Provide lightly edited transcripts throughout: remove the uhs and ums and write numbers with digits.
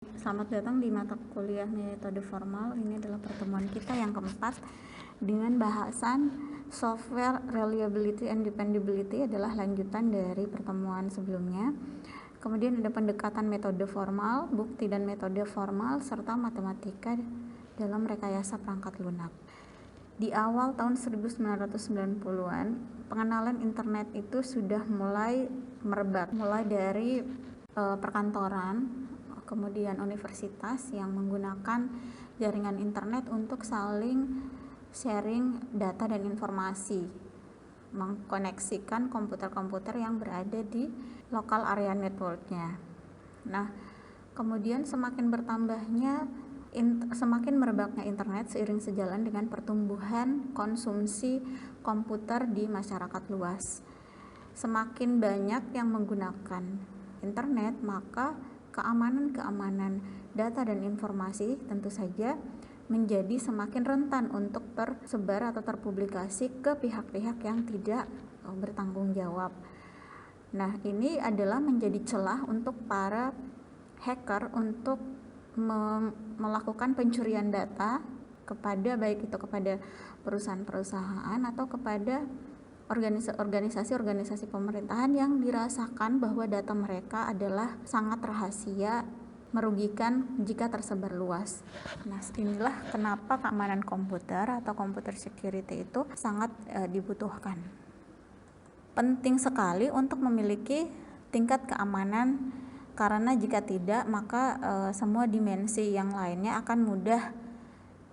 Selamat datang di mata kuliah metode formal. Ini adalah pertemuan kita yang keempat dengan bahasan software reliability and dependability, adalah lanjutan dari pertemuan sebelumnya. Kemudian ada pendekatan metode formal, bukti dan metode formal, serta matematika dalam rekayasa perangkat lunak. Di awal tahun 1990-an, pengenalan internet itu sudah mulai merebak, mulai dari perkantoran, kemudian universitas yang menggunakan jaringan internet untuk saling sharing data dan informasi, mengkoneksikan komputer-komputer yang berada di lokal area networknya. Nah, kemudian semakin merebaknya internet seiring sejalan dengan pertumbuhan konsumsi komputer di masyarakat luas. Semakin banyak yang menggunakan internet, maka keamanan data dan informasi tentu saja menjadi semakin rentan untuk tersebar atau terpublikasi ke pihak-pihak yang tidak bertanggung jawab. Nah, ini adalah menjadi celah untuk para hacker untuk melakukan pencurian data baik itu kepada perusahaan-perusahaan atau kepada organisasi-organisasi pemerintahan yang dirasakan bahwa data mereka adalah sangat rahasia, merugikan jika tersebar luas. Nah, inilah kenapa keamanan komputer atau computer security itu sangat dibutuhkan. Penting sekali untuk memiliki tingkat keamanan, karena jika tidak maka semua dimensi yang lainnya akan mudah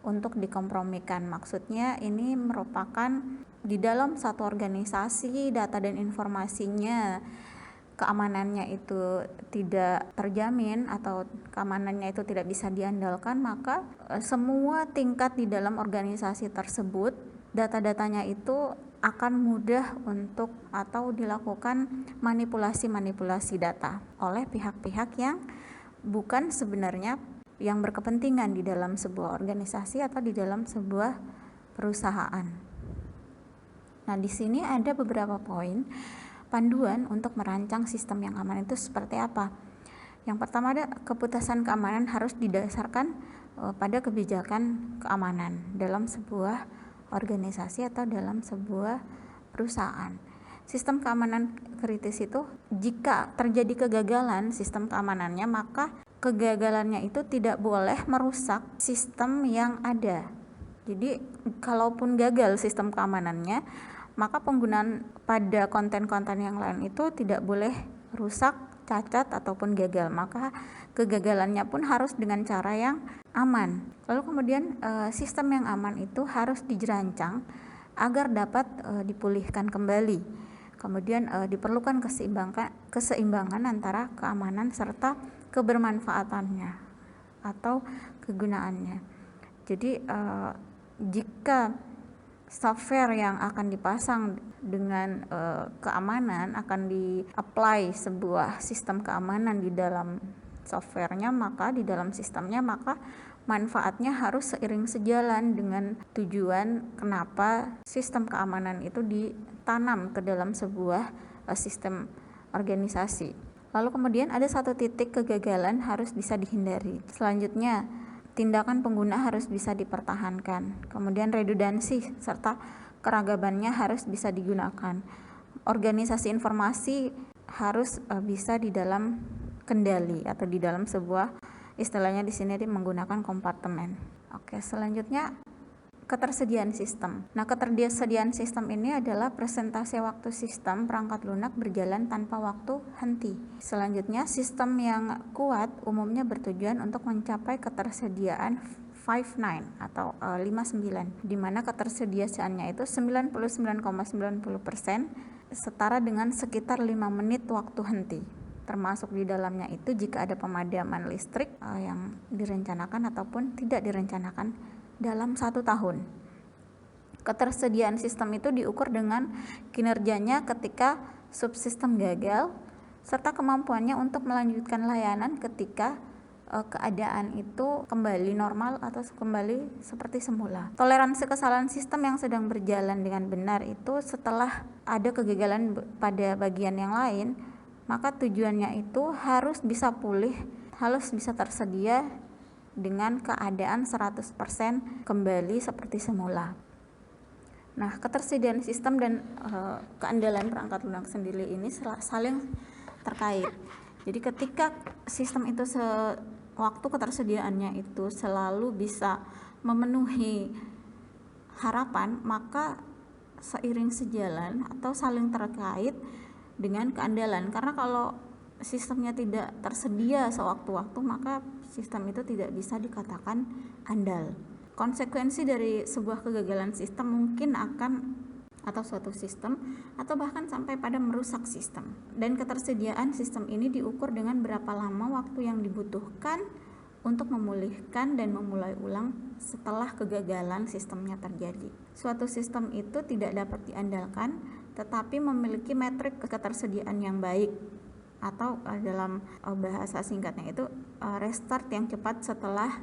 untuk dikompromikan. Maksudnya ini merupakan di dalam satu organisasi data dan informasinya keamanannya itu tidak terjamin atau keamanannya itu tidak bisa diandalkan, maka semua tingkat di dalam organisasi tersebut data-datanya itu akan mudah untuk atau dilakukan manipulasi data oleh pihak-pihak yang bukan sebenarnya yang berkepentingan di dalam sebuah organisasi atau di dalam sebuah perusahaan. Nah, di sini ada beberapa poin panduan untuk merancang sistem yang aman itu seperti apa. Yang pertama, ada keputusan keamanan harus didasarkan pada kebijakan keamanan dalam sebuah organisasi atau dalam sebuah perusahaan. Sistem keamanan kritis itu jika terjadi kegagalan sistem keamanannya, maka kegagalannya itu tidak boleh merusak sistem yang ada. Jadi kalaupun gagal sistem keamanannya, maka penggunaan pada konten-konten yang lain itu tidak boleh rusak, cacat ataupun gagal. Maka kegagalannya pun harus dengan cara yang aman. Lalu kemudian sistem yang aman itu harus dirancang agar dapat dipulihkan kembali. Kemudian diperlukan keseimbangan antara keamanan serta kebermanfaatannya atau kegunaannya. Jadi jika software yang akan dipasang dengan keamanan akan di-apply sebuah sistem keamanan di dalam softwarenya, maka di dalam sistemnya, maka manfaatnya harus seiring sejalan dengan tujuan kenapa sistem keamanan itu ditanam ke dalam sebuah sistem organisasi. Lalu kemudian ada satu titik kegagalan harus bisa dihindari. Selanjutnya, tindakan pengguna harus bisa dipertahankan. Kemudian redundansi serta keragamannya harus bisa digunakan. Organisasi informasi harus bisa di dalam kendali atau di dalam sebuah, istilahnya di sini menggunakan kompartemen. Oke, selanjutnya ketersediaan sistem. Nah, ketersediaan sistem ini adalah presentasi waktu sistem perangkat lunak berjalan tanpa waktu henti. Selanjutnya, sistem yang kuat umumnya bertujuan untuk mencapai ketersediaan 59 atau 59, di mana ketersediaannya itu 99,90% setara dengan sekitar 5 menit waktu henti. Termasuk di dalamnya itu jika ada pemadaman listrik yang direncanakan ataupun tidak direncanakan dalam 1 tahun. Ketersediaan sistem itu diukur dengan kinerjanya ketika subsistem gagal, serta kemampuannya untuk melanjutkan layanan ketika keadaan itu kembali normal atau kembali seperti semula. Toleransi kesalahan sistem yang sedang berjalan dengan benar itu setelah ada kegagalan pada bagian yang lain, maka tujuannya itu harus bisa pulih harus bisa tersedia dengan keadaan 100% kembali seperti semula. Nah, ketersediaan sistem dan keandalan perangkat lunak sendiri ini saling terkait. Jadi ketika sistem itu waktu ketersediaannya itu selalu bisa memenuhi harapan, maka seiring sejalan atau saling terkait dengan keandalan. Karena kalau sistemnya tidak tersedia sewaktu-waktu, maka sistem itu tidak bisa dikatakan andal. Konsekuensi dari sebuah kegagalan sistem mungkin akan atau suatu sistem atau bahkan sampai pada merusak sistem. Dan ketersediaan sistem ini diukur dengan berapa lama waktu yang dibutuhkan untuk memulihkan dan memulai ulang setelah kegagalan sistemnya terjadi. Suatu sistem itu tidak dapat diandalkan tetapi memiliki metrik ketersediaan yang baik, atau dalam bahasa singkatnya itu restart yang cepat setelah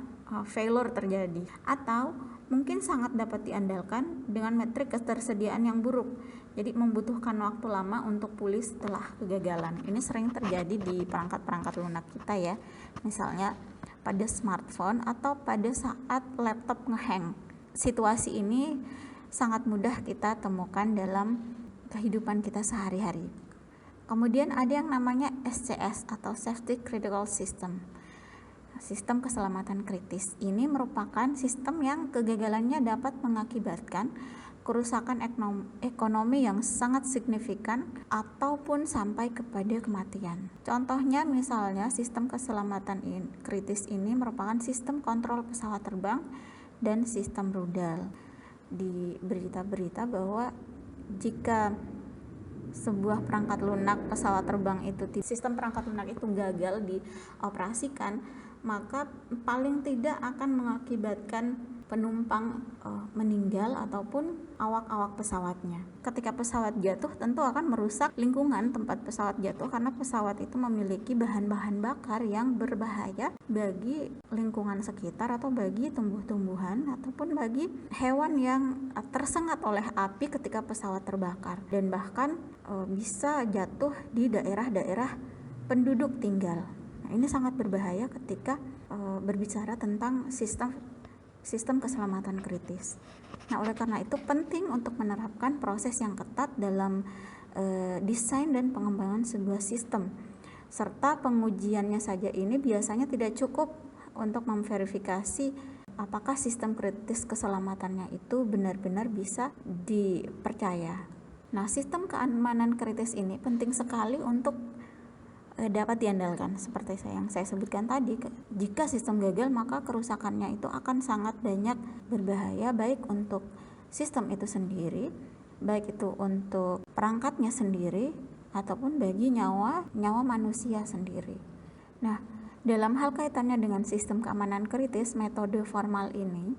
failure terjadi, atau mungkin sangat dapat diandalkan dengan metrik ketersediaan yang buruk, jadi membutuhkan waktu lama untuk pulih setelah kegagalan. Ini sering terjadi di perangkat-perangkat lunak kita ya, misalnya pada smartphone atau pada saat laptop ngehang. Situasi ini sangat mudah kita temukan dalam kehidupan kita sehari-hari. Kemudian ada yang namanya SCS atau Safety Critical System, sistem keselamatan kritis. Ini merupakan sistem yang kegagalannya dapat mengakibatkan kerusakan ekonomi yang sangat signifikan ataupun sampai kepada kematian. Contohnya misalnya sistem keselamatan kritis ini merupakan sistem kontrol pesawat terbang dan sistem rudal. Di berita-berita bahwa jika sebuah perangkat lunak pesawat terbang itu, sistem perangkat lunak itu gagal dioperasikan, maka paling tidak akan mengakibatkan penumpang meninggal ataupun awak-awak pesawatnya. Ketika pesawat jatuh tentu akan merusak lingkungan tempat pesawat jatuh, karena pesawat itu memiliki bahan-bahan bakar yang berbahaya bagi lingkungan sekitar atau bagi tumbuh-tumbuhan ataupun bagi hewan yang tersengat oleh api ketika pesawat terbakar, dan bahkan bisa jatuh di daerah-daerah penduduk tinggal. Nah, ini sangat berbahaya ketika berbicara tentang sistem keselamatan kritis. Nah, oleh karena itu penting untuk menerapkan proses yang ketat dalam desain dan pengembangan sebuah sistem, serta pengujiannya saja ini biasanya tidak cukup untuk memverifikasi apakah sistem kritis keselamatannya itu benar-benar bisa dipercaya. Nah, sistem keamanan kritis ini penting sekali untuk dapat diandalkan. Seperti yang saya sebutkan tadi, jika sistem gagal maka kerusakannya itu akan sangat banyak berbahaya, baik untuk sistem itu sendiri, baik itu untuk perangkatnya sendiri ataupun bagi nyawa manusia sendiri. Nah, dalam hal kaitannya dengan sistem keamanan kritis, metode formal ini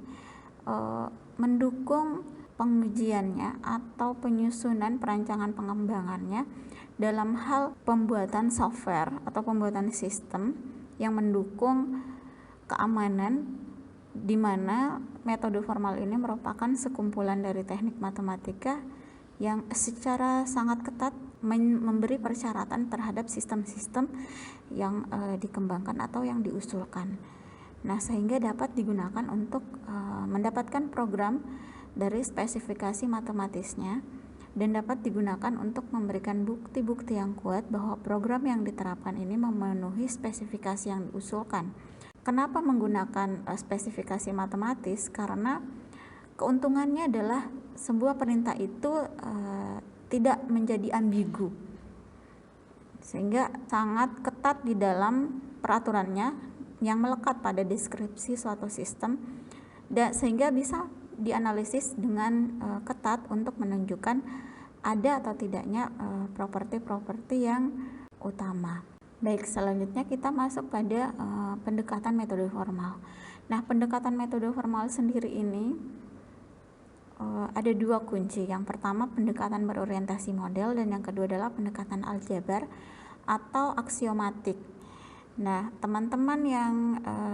mendukung pengujiannya atau penyusunan perancangan pengembangannya dalam hal pembuatan software atau pembuatan sistem yang mendukung keamanan, di mana metode formal ini merupakan sekumpulan dari teknik matematika yang secara sangat ketat memberi persyaratan terhadap sistem-sistem yang dikembangkan atau yang diusulkan. Nah, sehingga dapat digunakan untuk mendapatkan program dari spesifikasi matematisnya, dan dapat digunakan untuk memberikan bukti-bukti yang kuat bahwa program yang diterapkan ini memenuhi spesifikasi yang diusulkan. Kenapa menggunakan spesifikasi matematis? Karena keuntungannya adalah sebuah perintah itu tidak menjadi ambigu, sehingga sangat ketat di dalam peraturannya yang melekat pada deskripsi suatu sistem, dan sehingga bisa dianalisis dengan ketat untuk menunjukkan ada atau tidaknya properti-properti yang utama. Baik, selanjutnya kita masuk pada pendekatan metode formal. Nah, pendekatan metode formal sendiri ini ada dua kunci. Yang pertama pendekatan berorientasi model, dan yang kedua adalah pendekatan aljabar atau aksiomatik. Nah, teman-teman yang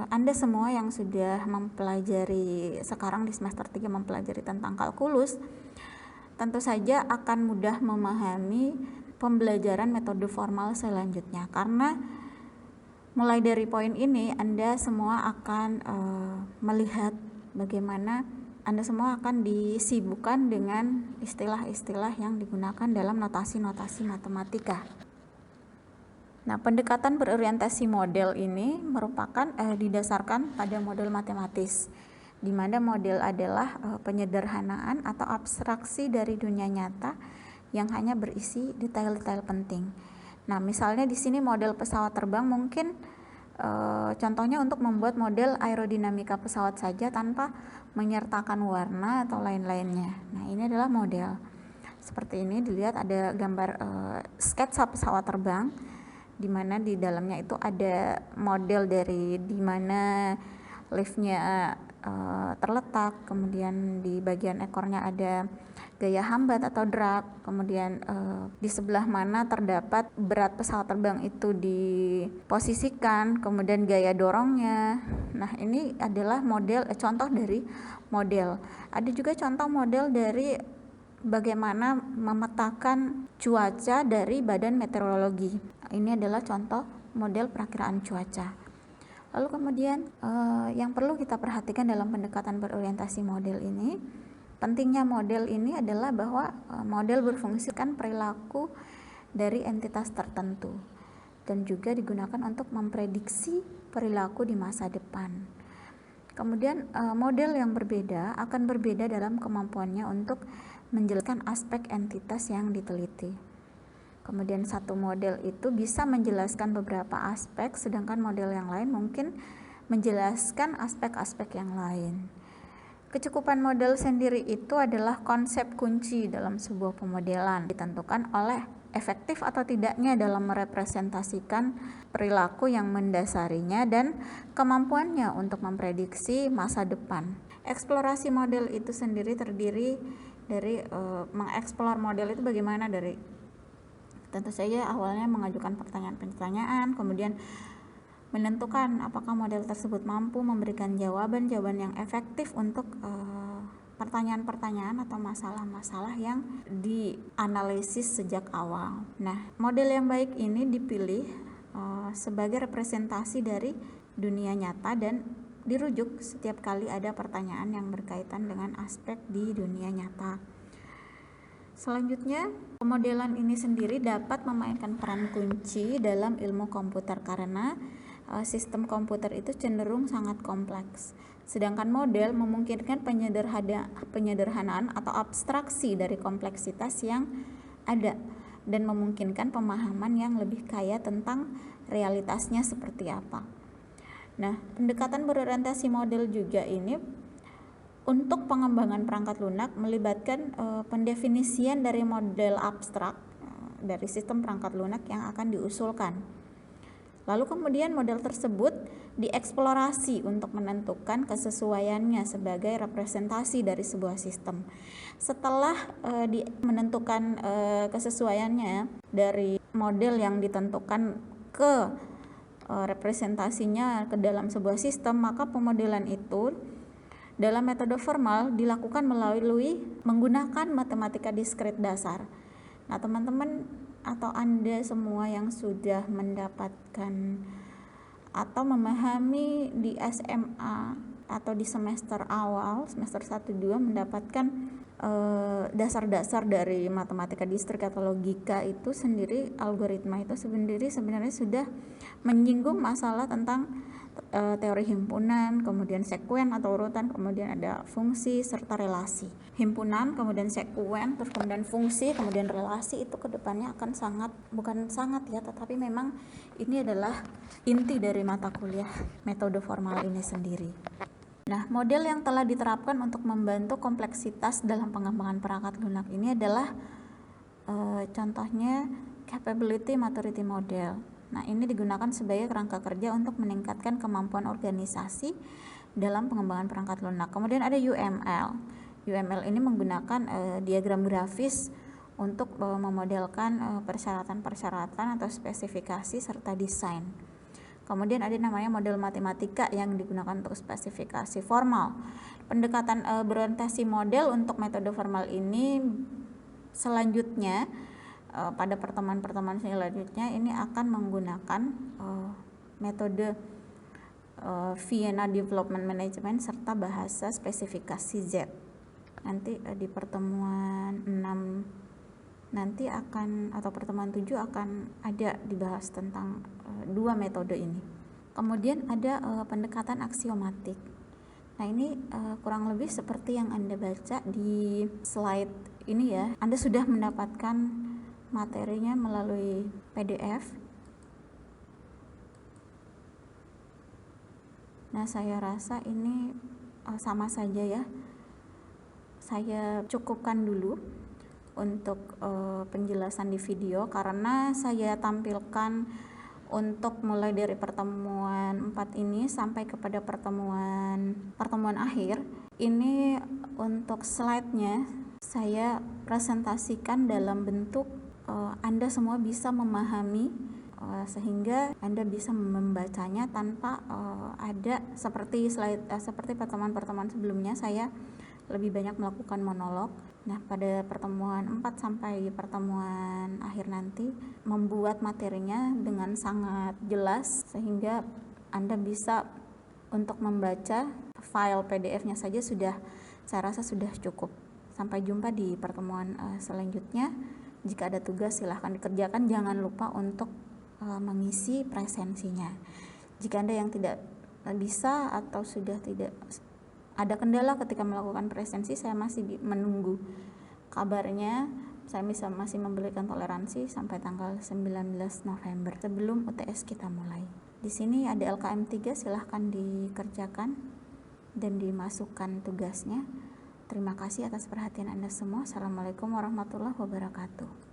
Anda semua yang sudah mempelajari sekarang di semester 3 mempelajari tentang kalkulus, tentu saja akan mudah memahami pembelajaran metode formal selanjutnya, karena Mulai dari poin ini, Anda semua akan melihat bagaimana Anda semua akan disibukkan dengan istilah-istilah yang digunakan dalam notasi-notasi matematika. Nah, pendekatan berorientasi model ini merupakan didasarkan pada model matematis, di mana model adalah penyederhanaan atau abstraksi dari dunia nyata yang hanya berisi detail-detail penting. Nah, misalnya di sini model pesawat terbang mungkin contohnya untuk membuat model aerodinamika pesawat saja tanpa menyertakan warna atau lain-lainnya. Nah, ini adalah model. Seperti ini dilihat ada gambar sketsa pesawat terbang, di mana di dalamnya itu ada model dari di mana liftnya terletak, kemudian di bagian ekornya ada gaya hambat atau drag, kemudian di sebelah mana terdapat berat pesawat terbang itu diposisikan, kemudian gaya dorongnya. Nah, ini adalah model contoh dari model. Ada juga contoh model dari bagaimana memetakan cuaca dari Badan Meteorologi. Ini adalah contoh model perakiraan cuaca. Lalu kemudian yang perlu kita perhatikan dalam pendekatan berorientasi model ini, pentingnya model ini adalah bahwa model berfungsikan perilaku dari entitas tertentu dan juga digunakan untuk memprediksi perilaku di masa depan. Kemudian model yang berbeda akan berbeda dalam kemampuannya untuk menjelaskan aspek entitas yang diteliti. Kemudian satu model itu bisa menjelaskan beberapa aspek, sedangkan model yang lain mungkin menjelaskan aspek-aspek yang lain. Kecukupan model sendiri itu adalah konsep kunci dalam sebuah pemodelan, ditentukan oleh efektif atau tidaknya dalam merepresentasikan perilaku yang mendasarinya dan kemampuannya untuk memprediksi masa depan. Eksplorasi model itu sendiri terdiri dari mengeksplor model itu bagaimana, dari tentu saja awalnya mengajukan pertanyaan-pertanyaan, kemudian menentukan apakah model tersebut mampu memberikan jawaban-jawaban yang efektif untuk pertanyaan-pertanyaan atau masalah-masalah yang dianalisis sejak awal. Nah, model yang baik ini dipilih sebagai representasi dari dunia nyata dan dirujuk setiap kali ada pertanyaan yang berkaitan dengan aspek di dunia nyata. Selanjutnya, pemodelan ini sendiri dapat memainkan peran kunci dalam ilmu komputer karena sistem komputer itu cenderung sangat kompleks. Sedangkan model memungkinkan penyederhanaan atau abstraksi dari kompleksitas yang ada dan memungkinkan pemahaman yang lebih kaya tentang realitasnya seperti apa. Nah, pendekatan berorientasi model juga ini untuk pengembangan perangkat lunak melibatkan pendefinisian dari model abstrak dari sistem perangkat lunak yang akan diusulkan. Lalu kemudian model tersebut dieksplorasi untuk menentukan kesesuaiannya sebagai representasi dari sebuah sistem. Setelah menentukan kesesuaiannya dari model yang ditentukan ke representasinya ke dalam sebuah sistem, maka pemodelan itu dalam metode formal dilakukan melalui menggunakan matematika diskrit dasar. Nah, teman-teman atau Anda semua yang sudah mendapatkan atau memahami di SMA atau di semester awal, semester 1-2 mendapatkan dasar-dasar dari matematika distrik atau logika itu sendiri, algoritma itu sebenarnya sudah menyinggung masalah tentang teori himpunan, kemudian sekuen atau urutan, kemudian ada fungsi serta relasi. Himpunan, kemudian sekuen, terus kemudian fungsi, kemudian relasi itu kedepannya akan tetapi memang ini adalah inti dari mata kuliah metode formal ini sendiri. Nah, model yang telah diterapkan untuk membantu kompleksitas dalam pengembangan perangkat lunak ini adalah contohnya capability maturity model. Nah, ini digunakan sebagai kerangka kerja untuk meningkatkan kemampuan organisasi dalam pengembangan perangkat lunak. Kemudian ada UML. UML ini menggunakan diagram grafis untuk memodelkan persyaratan-persyaratan atau spesifikasi serta desain. Kemudian ada namanya model matematika yang digunakan untuk spesifikasi formal. Pendekatan berorientasi model untuk metode formal ini selanjutnya pada pertemuan-pertemuan selanjutnya ini akan menggunakan metode Vienna Development Management serta bahasa spesifikasi Z. Nanti di pertemuan 6 nanti akan, atau pertemuan 7 akan ada dibahas tentang dua metode ini. Kemudian ada pendekatan aksiomatik. Nah, ini kurang lebih seperti yang Anda baca di slide ini ya. Anda sudah mendapatkan materinya melalui PDF. Nah, saya rasa ini sama saja ya. Saya cukupkan dulu untuk penjelasan di video, karena saya tampilkan untuk mulai dari pertemuan 4 ini sampai kepada pertemuan akhir. Ini untuk slide-nya saya presentasikan dalam bentuk Anda semua bisa memahami, sehingga Anda bisa membacanya tanpa ada seperti seperti pertemuan-pertemuan sebelumnya saya lebih banyak melakukan monolog. Nah, pada pertemuan 4 sampai pertemuan akhir nanti membuat materinya dengan sangat jelas sehingga Anda bisa untuk membaca file PDF-nya saja saya rasa sudah cukup. Sampai jumpa di pertemuan selanjutnya. Jika ada tugas silahkan dikerjakan, jangan lupa untuk mengisi presensinya. Jika Anda yang tidak bisa atau sudah tidak ada kendala ketika melakukan presensi, saya masih menunggu kabarnya. Saya masih memberikan toleransi sampai tanggal 19 November sebelum UTS kita mulai. Di sini ada LKM 3, silahkan dikerjakan dan dimasukkan tugasnya. Terima kasih atas perhatian Anda semua. Assalamualaikum warahmatullahi wabarakatuh.